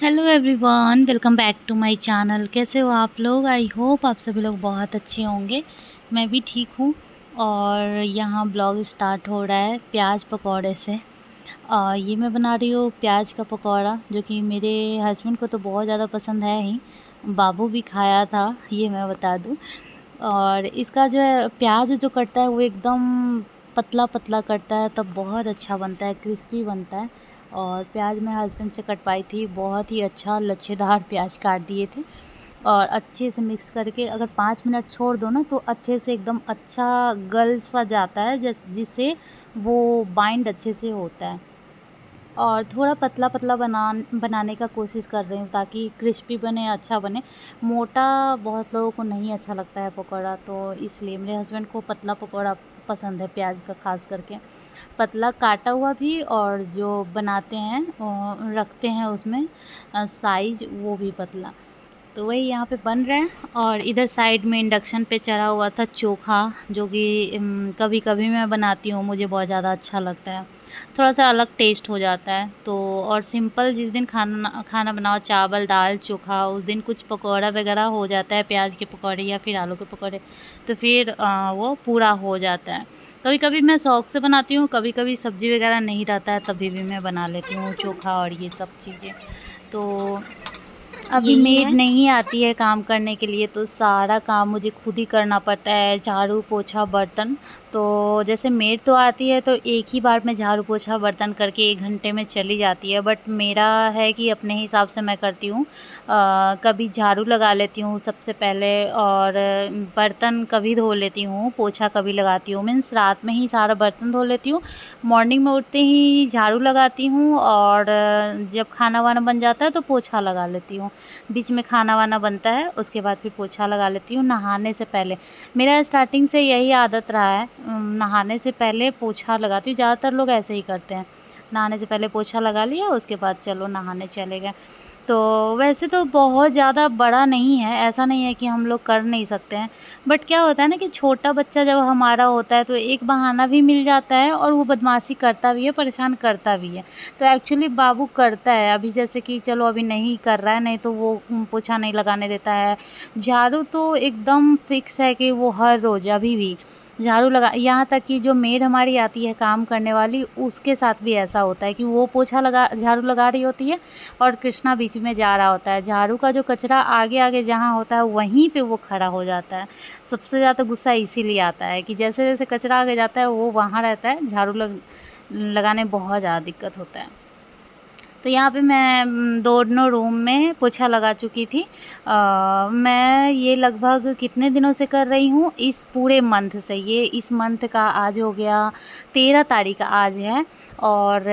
Hello everyone, welcome back to my channel. कैसे हो आप लोग? आई होप आप सभी लोग बहुत अच्छे होंगे। मैं भी ठीक हूँ। और यहाँ ब्लॉग स्टार्ट हो रहा है प्याज पकौड़े से। ये मैं बना रही हूँ प्याज का पकौड़ा, जो कि मेरे हस्बैंड को तो बहुत ज़्यादा पसंद है ही। बाबू भी खाया था, ये मैं बता दूँ। और इसका जो है प्याज जो कटता है वो एकदम पतला पतला कटता है, तब बहुत अच्छा बनता है, क्रिस्पी बनता है। और प्याज मैं हस्बैंड से कटवाई थी, बहुत ही अच्छा लच्छेदार प्याज काट दिए थे। और अच्छे से मिक्स करके अगर 5 मिनट छोड़ दो ना, तो अच्छे से एकदम अच्छा गल सा जाता है, जिससे वो बाइंड अच्छे से होता है। और थोड़ा पतला पतला बनाने का कोशिश कर रही हूँ, ताकि क्रिस्पी बने, अच्छा बने। मोटा बहुत लोगों को नहीं अच्छा लगता है पकौड़ा, तो इसलिए मेरे हस्बैंड को पतला पकौड़ा पसंद है, प्याज का ख़ास करके। पतला काटा हुआ भी, और जो बनाते हैं रखते हैं उसमें साइज़, वो भी पतला। तो वही यहाँ पे बन रहा है। और इधर साइड में इंडक्शन पे चढ़ा हुआ था चोखा, जो कि कभी कभी मैं बनाती हूँ, मुझे बहुत ज़्यादा अच्छा लगता है। थोड़ा सा अलग टेस्ट हो जाता है तो। और सिंपल जिस दिन खाना खाना बनाओ, चावल दाल चोखा, उस दिन कुछ पकौड़ा वगैरह हो जाता है, प्याज के पकौड़े या फिर आलू के पकौड़े, तो फिर वो पूरा हो जाता है। कभी कभी मैं शौक़ से बनाती हूँ, कभी कभी सब्ज़ी वगैरह नहीं रहता है, तभी भी मैं बना लेती हूँ चोखा और ये सब चीज़ें। तो अभी यही मेड है। नहीं आती है काम करने के लिए, तो सारा काम मुझे खुद ही करना पड़ता है, झाड़ू पोछा बर्तन। तो जैसे मेड तो आती है तो एक ही बार में झाड़ू पोछा बर्तन करके 1 घंटे में चली जाती है, बट मेरा है कि अपने हिसाब से मैं करती हूँ। कभी झाड़ू लगा लेती हूँ सबसे पहले, और बर्तन कभी धो लेती हूँ, पोछा कभी लगाती हूँ, मीन्स रात में ही सारा बर्तन धो लेती हूँ। मॉर्निंग में उठते ही झाड़ू लगाती हूँ, और जब खाना वाना बन जाता है तो पोछा लगा लेती हूँ। बीच में खाना वाना बनता है, उसके बाद फिर पोछा लगा लेती हूँ नहाने से पहले। मेरा स्टार्टिंग से यही आदत रहा है, नहाने से पहले पोछा लगाती हूँ। ज़्यादातर लोग ऐसे ही करते हैं, नहाने से पहले पोछा लगा लिया, उसके बाद चलो नहाने चले गए। तो वैसे तो बहुत ज़्यादा बड़ा नहीं है, ऐसा नहीं है कि हम लोग कर नहीं सकते हैं। बट क्या होता है ना कि छोटा बच्चा जब हमारा होता है, तो एक बहाना भी मिल जाता है, और वो बदमाशी करता भी है, परेशान करता भी है। तो एक्चुअली बाबू करता है, अभी जैसे कि चलो अभी नहीं कर रहा है, नहीं तो वो पोछा नहीं लगाने देता है। झाड़ू तो एकदम फिक्स है कि वो हर रोज़ अभी भी झाड़ू लगा, यहाँ तक कि जो मेड हमारी आती है काम करने वाली, उसके साथ भी ऐसा होता है कि वो पोछा लगा झाड़ू लगा रही होती है, और कृष्णा बीच में जा रहा होता है। झाड़ू का जो कचरा आगे आगे जहाँ होता है, वहीं पे वो खड़ा हो जाता है। सबसे ज़्यादा गुस्सा इसीलिए आता है कि जैसे जैसे कचरा आगे जाता है, वो वहाँ रहता है, झाड़ू लगाने में बहुत ज़्यादा दिक्कत होता है। तो यहाँ पे मैं दोनों रूम में पोछा लगा चुकी थी। मैं ये लगभग कितने दिनों से कर रही हूँ, इस पूरे मंथ से। ये इस मंथ का आज हो गया 13 तारीख आज है। और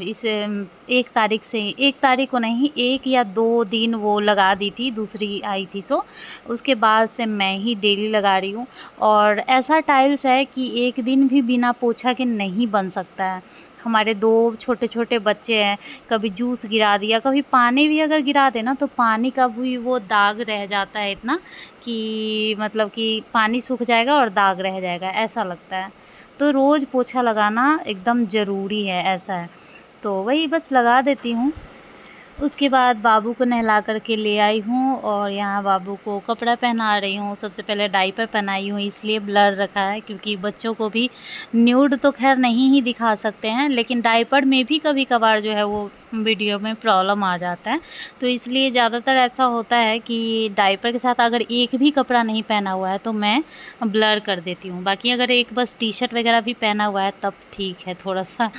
इस 1 तारीख से, 1 तारीख को नहीं, 1 या 2 दिन वो लगा दी थी, दूसरी आई थी सो उसके बाद से मैं ही डेली लगा रही हूँ। और ऐसा टाइल्स है कि एक दिन भी बिना पोछा के नहीं बन सकता है। हमारे 2 छोटे छोटे बच्चे हैं, कभी जूस गिरा दिया, कभी पानी भी अगर गिरा देना, तो पानी का भी वो दाग रह जाता है इतना, कि मतलब कि पानी सूख जाएगा और दाग रह जाएगा, ऐसा लगता है। तो रोज़ पोछा लगाना एकदम ज़रूरी है, ऐसा है। तो वही बस लगा देती हूँ। उसके बाद बाबू को नहला कर के ले आई हूँ, और यहाँ बाबू को कपड़ा पहना रही हूँ। सबसे पहले डायपर पहनाई हूँ, इसलिए ब्लर रखा है, क्योंकि बच्चों को भी न्यूड तो खैर नहीं ही दिखा सकते हैं, लेकिन डायपर में भी कभी कभार जो है वो वीडियो में प्रॉब्लम आ जाता है। तो इसलिए ज़्यादातर ऐसा होता है कि डायपर के साथ अगर एक भी कपड़ा नहीं पहना हुआ है, तो मैं ब्लर कर देती हूँ। बाकी अगर एक बस टी शर्ट वगैरह भी पहना हुआ है, तब ठीक है। थोड़ा सा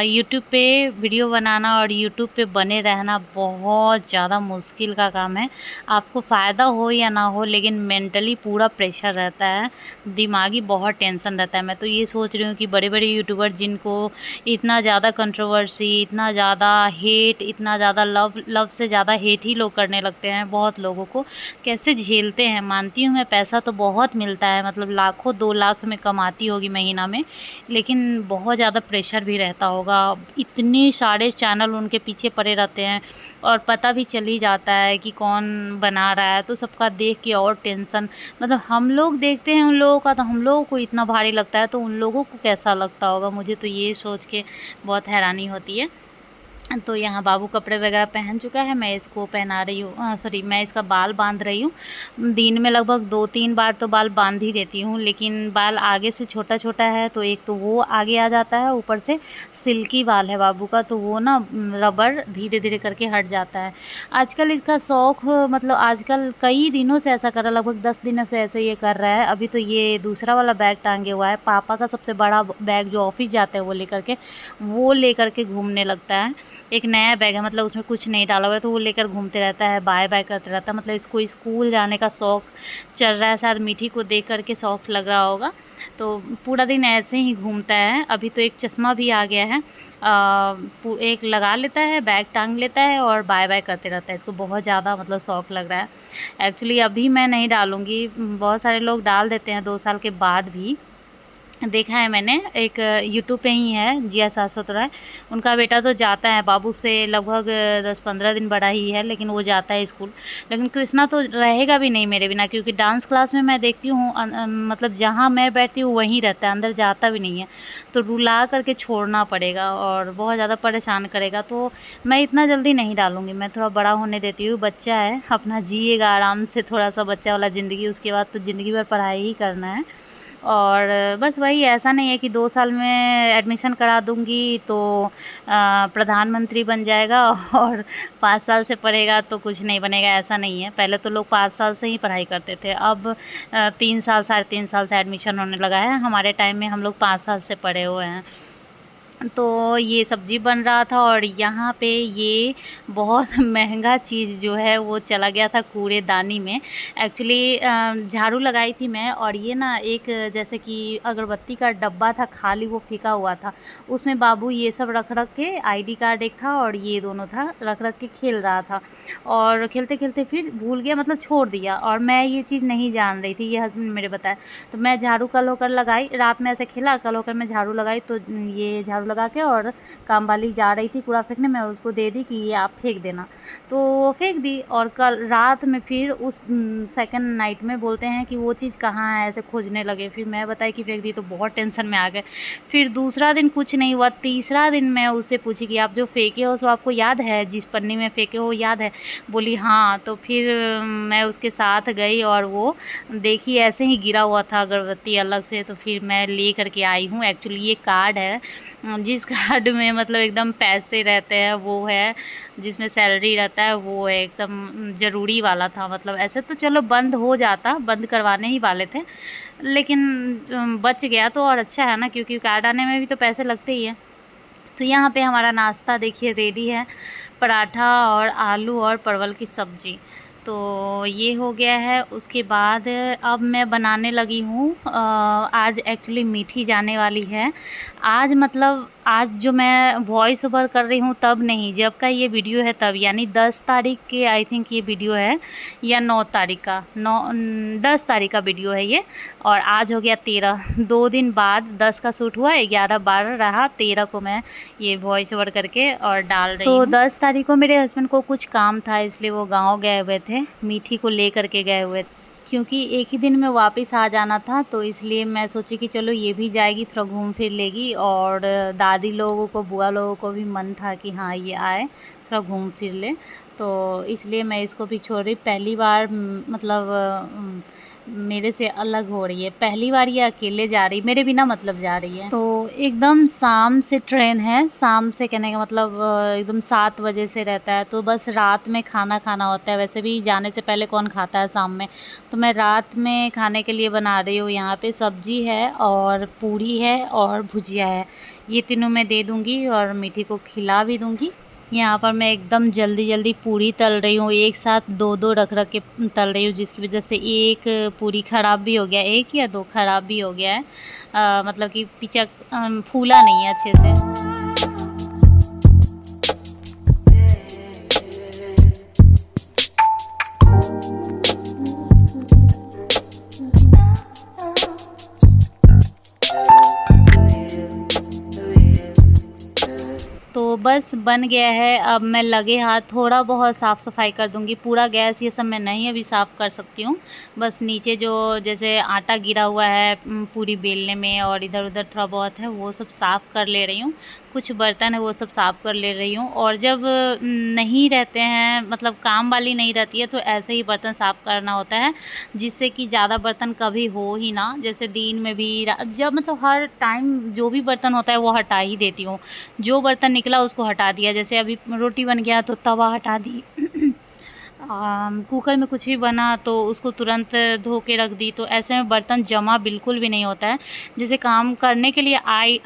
यूट्यूब पे वीडियो बनाना और यूट्यूब पे बने रहना बहुत ज़्यादा मुश्किल का काम है। आपको फ़ायदा हो या ना हो, लेकिन मेंटली पूरा प्रेशर रहता है, दिमागी बहुत टेंशन रहता है। मैं तो ये सोच रही हूँ कि बड़े-बड़े यूट्यूबर जिनको इतना ज़्यादा कंट्रोवर्सी, इतना ज़्यादा हेट, इतना ज़्यादा लव से ज़्यादा हेट ही लोग करने लगते हैं बहुत लोगों को, कैसे झेलते हैं। मानती हूँ मैं, पैसा तो बहुत मिलता है, मतलब लाखों 2 लाख में कमाती होगी महीना में, लेकिन बहुत ज़्यादा प्रेशर भी रहता होगा। इतने सारे चैनल उनके पीछे पड़े रहते हैं, और पता भी चल ही जाता है कि कौन बना रहा है, तो सबका देख के और टेंशन। मतलब हम लोग देखते हैं उन लोगों का, तो हम लोगों को इतना भारी लगता है, तो उन लोगों को कैसा लगता होगा। मुझे तो ये सोच के बहुत हैरानी होती है। तो यहाँ बाबू कपड़े वगैरह पहन चुका है, मैं इसको पहना रही हूँ, सॉरी मैं इसका बाल बांध रही हूँ। दिन में लगभग 2-3 बार तो बाल बांध ही देती हूँ, लेकिन बाल आगे से छोटा छोटा है तो एक तो वो आगे आ जाता है, ऊपर से सिल्की बाल है बाबू का, तो वो ना रबर धीरे धीरे करके हट जाता है। आजकल इसका शौक़ मतलब आजकल कई दिनों से ऐसा कर रहा है, लगभग 10 दिनों से ऐसे ये कर रहा है। अभी तो ये दूसरा वाला बैग टांगे हुआ है, पापा का सबसे बड़ा बैग जो ऑफिस जाते हैं वो लेकर के घूमने लगता है। एक नया बैग है, मतलब उसमें कुछ नहीं डाला हुआ है, तो वो लेकर घूमते रहता है, बाय बाय करते रहता है। मतलब इसको स्कूल जाने का शौक़ चल रहा है, शायद मीठी को देख कर के शौक़ लग रहा होगा, तो पूरा दिन ऐसे ही घूमता है। अभी तो एक चश्मा भी आ गया है, एक लगा लेता है, बैग टांग लेता है और बाय बाय करते रहता है। इसको बहुत ज़्यादा मतलब शौक़ लग रहा है। एक्चुअली अभी मैं नहीं डालूँगी, बहुत सारे लोग डाल देते हैं 2 साल के बाद भी, देखा है मैंने। एक यूट्यूब पे ही है, जिया शाश्वत राय, उनका बेटा तो जाता है, बाबू से लगभग 10-15 दिन बड़ा ही है, लेकिन वो जाता है स्कूल। लेकिन कृष्णा तो रहेगा भी नहीं मेरे बिना, क्योंकि डांस क्लास में मैं देखती हूँ मतलब जहाँ मैं बैठती हूँ वहीं रहता है, अंदर जाता भी नहीं है, तो रुला करके छोड़ना पड़ेगा और बहुत ज़्यादा परेशान करेगा। तो मैं इतना जल्दी नहीं डालूँगी, मैं थोड़ा बड़ा होने देती हूँ। बच्चा है, अपना जिएगा आराम से, थोड़ा सा बच्चा वाला ज़िंदगी, उसके बाद तो ज़िंदगी भर पढ़ाई ही करना है। और बस वही, ऐसा नहीं है कि 2 साल में एडमिशन करा दूँगी तो प्रधानमंत्री बन जाएगा और 5 साल से पढ़ेगा तो कुछ नहीं बनेगा, ऐसा नहीं है। पहले तो लोग 5 साल से ही पढ़ाई करते थे, अब 3 साल, साढ़े 3 साल से एडमिशन होने लगा है। हमारे टाइम में हम लोग 5 साल से पढ़े हुए हैं। तो ये सब्ज़ी बन रहा था और यहाँ पे ये बहुत महंगा चीज़ जो है वो चला गया था कूड़ेदानी में। एक्चुअली झाड़ू लगाई थी मैं, और ये ना एक जैसे कि अगरबत्ती का डब्बा था खाली, वो फेंका हुआ था, उसमें बाबू ये सब रख रख के, आईडी कार्ड एक था और ये दोनों था, रख रख के खेल रहा था। और खेलते खेलते फिर भूल गया, मतलब छोड़ दिया, और मैं ये चीज़ नहीं जान रही थी, ये हस्बैंड मेरे बताया। तो मैं झाड़ू कल होकर लगाई, रात में ऐसे खेला, कल होकर मैं झाड़ू लगाई, तो ये झाड़ू लगा के और काम वाली जा रही थी कूड़ा फेंकने, मैं उसको दे दी कि ये आप फेंक देना, तो वो फेंक दी। और कल रात में फिर उस सेकंड नाइट में बोलते हैं कि वो चीज़ कहाँ है, ऐसे खोजने लगे। फिर मैं बताई कि फेंक दी, तो बहुत टेंशन में आ गए। फिर दूसरा दिन कुछ नहीं हुआ, तीसरा दिन मैं उससे पूछी कि आप जो फेंके हो सो आपको याद है, जिस पन्नी में फेंके हो याद है? बोली हाँ। तो फिर मैं उसके साथ गई और वो देखी ऐसे ही गिरा हुआ था अगरबत्ती अलग से, तो फिर मैं ले करके आई हूँ। एक्चुअली ये कार्ड है, जिस कार्ड में मतलब एकदम पैसे रहते हैं वो है, जिसमें सैलरी रहता है वो है, एकदम ज़रूरी वाला था। मतलब ऐसे तो चलो बंद हो जाता, बंद करवाने ही वाले थे, लेकिन बच गया तो और अच्छा है ना, क्योंकि कार्ड आने में भी तो पैसे लगते ही हैं। तो यहाँ पे हमारा नाश्ता देखिए रेडी है, पराठा और आलू और परवल की सब्ज़ी, तो ये हो गया है। उसके बाद अब मैं बनाने लगी हूँ, आज एक्चुअली मीठी जाने वाली है। आज मतलब आज जो मैं वॉइस ओवर कर रही हूँ तब नहीं, जब का ये वीडियो है तब, यानी 10 तारीख के आई थिंक ये वीडियो है, या 9 तारीख का, 10 तारीख का वीडियो है ये, और आज हो गया 13। 2 दिन बाद 10 का शूट हुआ, 11-12 रहा, 13 को मैं ये वॉइस ओवर करके और डाल रही हूँ। तो 10 तारीख को मेरे हस्बैंड को कुछ काम था, इसलिए वो गाँव गए हुए थे, मीठी को ले करके गए हुए थे, क्योंकि एक ही दिन में वापस आ जाना था, तो इसलिए मैं सोची कि चलो ये भी जाएगी, थोड़ा घूम फिर लेगी, और दादी लोगों को, बुआ लोगों को भी मन था कि हाँ ये आए, थोड़ा घूम फिर ले, तो इसलिए मैं इसको भी छोड़ रही। पहली बार मतलब मेरे से अलग हो रही है, पहली बार ये अकेले जा रही, मेरे बिना मतलब जा रही है। तो एकदम शाम से ट्रेन है, शाम से कहने का मतलब एकदम 7 बजे से रहता है, तो बस रात में खाना खाना होता है। वैसे भी जाने से पहले कौन खाता है शाम में, तो मैं रात में खाने के लिए बना रही हूँ। यहाँ पे सब्जी है और पूरी है और भुजिया है, ये तीनों मैं दे दूँगी और मीठी को खिला भी दूँगी। यहाँ पर मैं एकदम जल्दी जल्दी पूरी तल रही हूँ, एक साथ 2-2 रख रख के तल रही हूँ, जिसकी वजह से एक पूरी ख़राब भी हो गया, 1 या 2 ख़राब भी हो गया है, मतलब कि पिचक फूला नहीं है अच्छे से। तो बस बन गया है, अब मैं लगे हाथ थोड़ा बहुत साफ़ सफाई कर दूंगी। पूरा गैस ये सब मैं नहीं अभी साफ़ कर सकती हूँ, बस नीचे जो जैसे आटा गिरा हुआ है पूरी बेलने में और इधर उधर थोड़ा बहुत है, वो सब साफ़ कर ले रही हूँ। कुछ बर्तन है वो सब साफ़ कर ले रही हूँ। और जब नहीं रहते हैं, मतलब काम वाली नहीं रहती है, तो ऐसे ही बर्तन साफ़ करना होता है, जिससे कि ज़्यादा बर्तन कभी हो ही ना। जैसे दिन में भी जब मतलब हर टाइम जो भी बर्तन होता है वो हटा ही देती हूँ। जो बर्तन निकला उसको हटा दिया, जैसे अभी रोटी बन गया तो तवा हटा दी। कुकर में कुछ भी बना तो उसको तुरंत धो के रख दी, तो ऐसे में बर्तन जमा बिल्कुल भी नहीं होता है। जैसे काम करने के लिए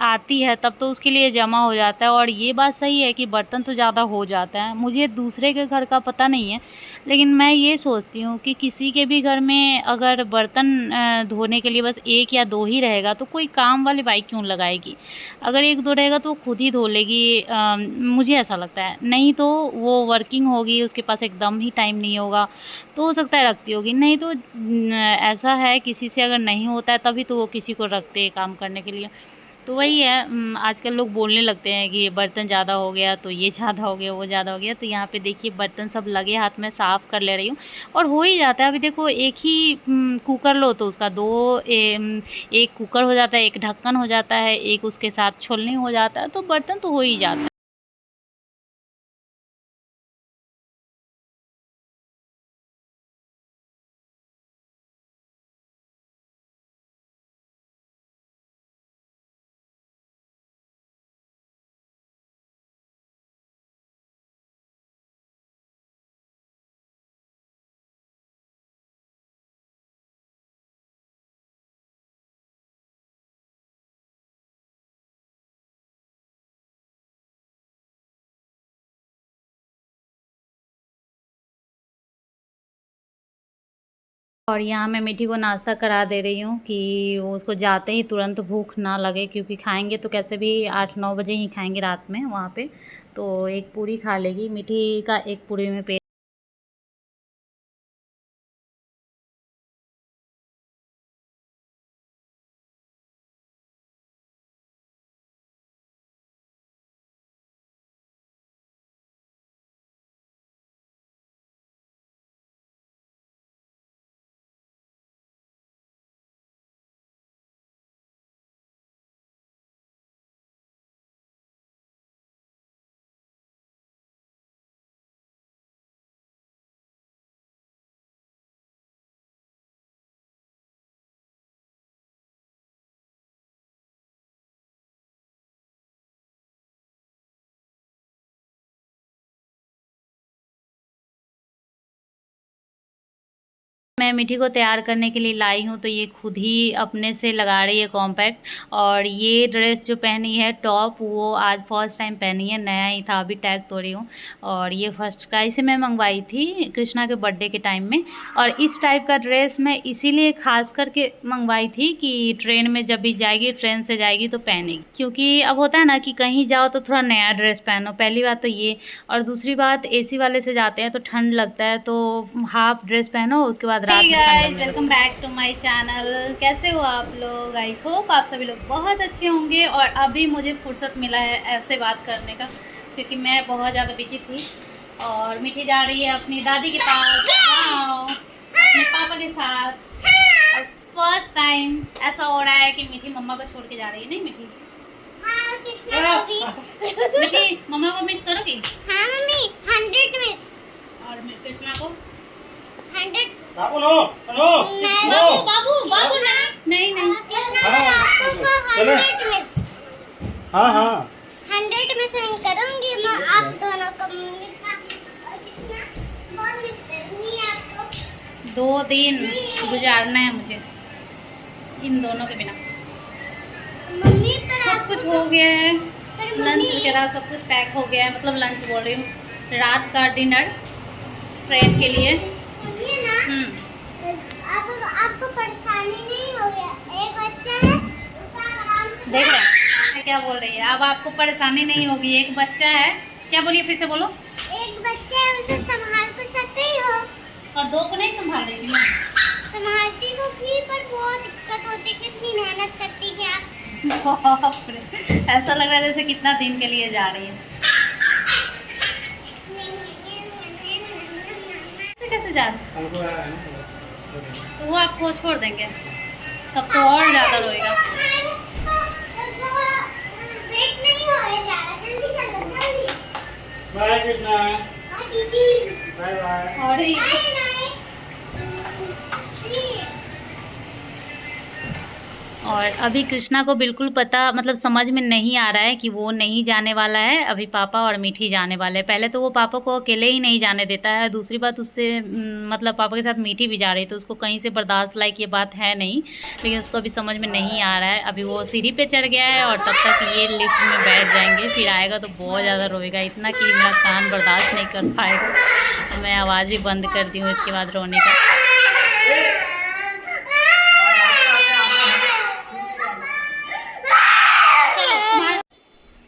आती है तब तो उसके लिए जमा हो जाता है। और ये बात सही है कि बर्तन तो ज़्यादा हो जाता है। मुझे दूसरे के घर का पता नहीं है, लेकिन मैं ये सोचती हूँ कि किसी के भी घर में अगर बर्तन धोने के लिए बस 1 या 2 ही रहेगा तो कोई काम वाली बाई क्यों लगाएगी। अगर 1-2 रहेगा तो खुद ही धो लेगी, मुझे ऐसा लगता है। नहीं तो वो वर्किंग होगी, उसके पास एकदम ही टाइम नहीं होगा, तो हो सकता है रखती होगी। नहीं तो ऐसा है, किसी से अगर नहीं होता है तभी तो वो किसी को रखते हैं काम करने के लिए। तो वही है, आजकल लोग बोलने लगते हैं कि ये बर्तन ज़्यादा हो गया, तो ये ज़्यादा हो गया, वो ज़्यादा हो गया। तो यहाँ पे देखिए बर्तन सब लगे हाथ में साफ़ कर ले रही हूँ और हो ही जाता है। अभी देखो एक ही कुकर लो तो उसका 1 कुकर हो जाता है, 1 ढक्कन हो जाता है, 1 उसके साथ छोलनी हो जाता है, तो बर्तन तो हो ही जाता है। और यहाँ मैं मीठी को नाश्ता करा दे रही हूँ कि वो उसको जाते ही तुरंत भूख ना लगे, क्योंकि खाएंगे तो कैसे भी 8-9 बजे ही खाएंगे रात में वहाँ पे। तो एक पूरी खा लेगी, मीठी का एक पूरी में पेट। मैं मीठी को तैयार करने के लिए लाई हूँ, तो ये खुद ही अपने से लगा रही है कॉम्पैक्ट। और ये ड्रेस जो पहनी है टॉप, वो आज फर्स्ट टाइम पहनी है, नया ही था, अभी टैग तोड़ी हूँ। और ये फर्स्ट प्राइस से मैं मंगवाई थी कृष्णा के बर्थडे के टाइम में। और इस टाइप का ड्रेस मैं इसीलिए खास करके मंगवाई थी कि ट्रेन में जब भी जाएगी, ट्रेन से जाएगी तो पहनेगी। क्योंकि अब होता है ना कि कहीं जाओ तो थोड़ा नया ड्रेस पहनो, पहली बात तो ये। और दूसरी बात, AC वाले से जाते हैं तो ठंड लगता है, तो हाफ ड्रेस पहनो, उसके बाद guys welcome back to my channel. कैसे हो आप लोग? आई होप आप सभी लोग बहुत अच्छे होंगे। और अभी मुझे फुर्सत मिला है ऐसे बात करने का, क्योंकि मैं बहुत ज़्यादा बिजी थी। और मीठी जा रही है अपनी दादी के पास गाँव अपने पापा के साथ। और फर्स्ट टाइम ऐसा हो रहा है कि मीठी मम्मा को छोड़ के जा रही है। नहीं मीठी? मीठी मम्मा को मिस करोगी? हाँ मम्मी, 100 मिस। और कृष्णा को 100। बाबू नो नो बाबू बाबू बाबू ना, नहीं नहीं हाँ हाँ 100 मिस करूंगी मैं आप दोनों को। बहुत मिस करूंगी आपको। 2 दिन गुजारना है मुझे इन दोनों के बिना। मम्मी सब कुछ हो गया है, लंच वगैरह सब कुछ पैक हो गया है। मतलब लंच बोल रही हूँ, रात का डिनर ट्रेन के लिए। आपको परेशानी नहीं हो गया? एक बच्चा है, देख रहे हैं क्या बोल रही है? अब आपको परेशानी नहीं होगी, एक बच्चा है। क्या बोलिए, फिर से बोलो। एक बच्चा है, उसे संभाल तो सकते ही हो। और 2 को नहीं संभाल रही थी? संभालती तो थी, पर बहुत दिक्कत होती, कितनी मेहनत करती है आप। ऐसा लग रहा है जैसे कितना दिन के लिए जा रही है। कैसे जा रही? तो वो आपको छोड़ देंगे, तब तो और ज़्यादा रोएगा। बाय कृष्णा। Bye bye. और अभी कृष्णा को बिल्कुल पता मतलब समझ में नहीं आ रहा है कि वो नहीं जाने वाला है, अभी पापा और मीठी जाने वाले हैं। पहले तो वो पापा को अकेले ही नहीं जाने देता है, दूसरी बात उससे मतलब पापा के साथ मीठी भी जा रही है तो उसको कहीं से बर्दाश्त लायक ये बात है नहीं, लेकिन उसको अभी समझ में नहीं आ रहा है। अभी वो सीढ़ी पे चढ़ गया है और तब तक ये लिफ्ट में बैठ जाएंगे, फिर आएगा तो बहुत ज़्यादा रोएगा, इतना कि मेरा कान बर्दाश्त नहीं कर पाएगा। तो मैं आवाज़ भी बंद कर दी हूँ इसके बाद रोने का।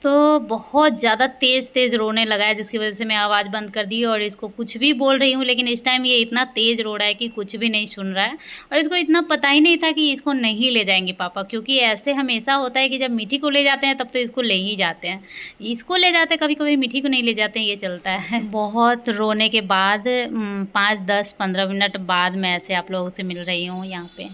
तो बहुत ज़्यादा तेज़ रोने लगा है, जिसकी वजह से मैं आवाज़ बंद कर दी और इसको कुछ भी बोल रही हूँ, लेकिन इस टाइम ये इतना तेज़ रो रहा है कि कुछ भी नहीं सुन रहा है। और इसको इतना पता ही नहीं था कि इसको नहीं ले जाएंगे पापा, क्योंकि ऐसे हमेशा होता है कि जब मीठी को ले जाते हैं तब तो इसको ले ही जाते हैं, इसको ले जाते हैं, कभी कभी मीठी को नहीं ले जाते हैं, ये चलता है। बहुत रोने के बाद 5, 10, 15 मिनट बाद मैं ऐसे आप लोगों से मिल रही हूँ यहाँ पे।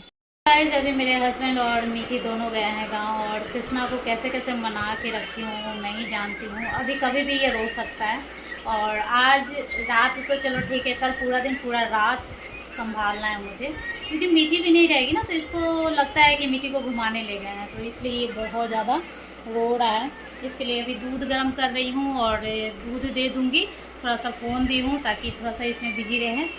गाइस अभी मेरे हस्बैंड और मीठी दोनों गए हैं गांव, और कृष्णा को कैसे कैसे मना के रखी हूँ वो मैं ही जानती हूँ। अभी कभी भी ये रो सकता है। और आज रात तो चलो ठीक है, कल पूरा दिन पूरा रात संभालना है मुझे, क्योंकि मीठी भी नहीं रहेगी ना, तो इसको लगता है कि मीठी को घुमाने ले गए हैं, तो इसलिए ये बहुत ज़्यादा रो रहा है। इसके लिए अभी दूध गर्म कर रही हूँ और दूध दे दूँगी, थोड़ा सा फ़ोन दी हूँ ताकि थोड़ा सा इसमें बिजी रहे।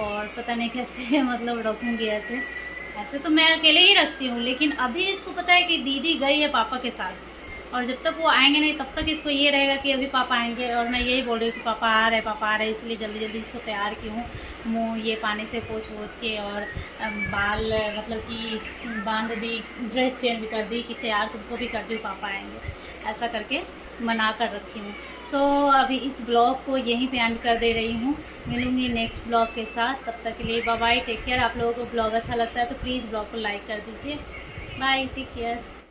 और पता नहीं कैसे मतलब रखूँगी ऐसे तो मैं अकेले ही रखती हूँ, लेकिन अभी इसको पता है कि दीदी गई है पापा के साथ, और जब तक वो आएंगे नहीं तब तक इसको ये रहेगा कि अभी पापा आएंगे, और मैं यही बोल रही हूँ कि पापा आ रहे, इसलिए जल्दी जल्दी इसको तैयार की हूँ। मुँह ये पानी से पोंछ के और बाल मतलब कि बांध दी, ड्रेस चेंज कर दी कि तैयार तुमको भी कर दी, पापा आएंगे, ऐसा करके मना कर रखी हूँ। सो अभी इस ब्लॉग को यहीं पे एंड कर दे रही हूँ, मिलूँगी नेक्स्ट ब्लॉग के साथ। तब तक के लिए बाय बाय, टेक केयर। आप लोगों को ब्लॉग अच्छा लगता है तो प्लीज़ ब्लॉग को लाइक कर दीजिए। Bye, take care.